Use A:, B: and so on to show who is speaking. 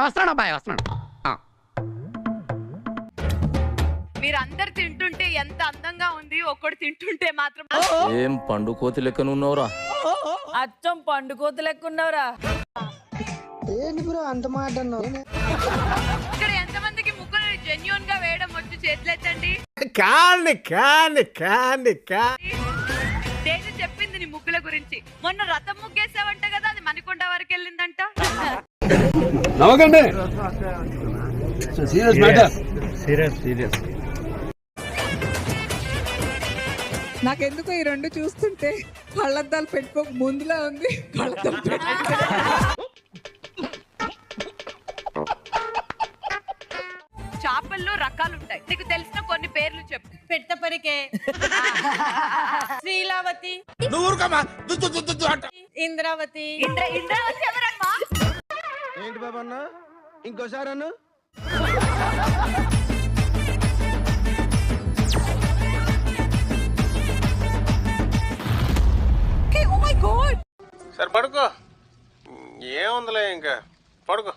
A: వస్తున్నాడు అబ్బాయి వస్తున్నాడు.
B: మీరందరు తింటుంటే ఎంత అందంగా ఉంది, ఒక్కడు తింటుంటే మాత్రం
C: ఏం పండు కోతి లెక్కనున్నావురా?
D: అచ్చం పండు కోతి లెక్క ఉన్నావురా.
E: ఏంటి బ్రో అంత మాట అన్నావు?
B: ఇక్కడ ఎంతమందికి ముగ్గురు జెన్యూన్ గా వేయడం వచ్చి చేతులెత్తండి. తేజ చెప్పింది నీ ముగ్గుల గురించి. మొన్న రథం ముగ్గేసావంట కదా, అది మణికొండ వరకు వెళ్ళిందంట.
F: నాకెందుకో ఈ రెండు చూస్తుంటే కళ్ళద్దాలు పెట్టుకోక ముందులా ఉంది.
B: చేపల్లో రకాలు ఉంటాయి, నీకు తెలిసిన కొన్ని పేర్లు చెప్పు.
D: పెట్టపరికే, శ్రీలావతి, ఇంద్రావతి.
B: ఇంద్రావతి ఎవరమ్మా?
E: ఏంటి బాబా అన్న ఇంకోసారి అన్న
G: సరే పడుకో, ఏముందిలే ఇంకా పడుకో.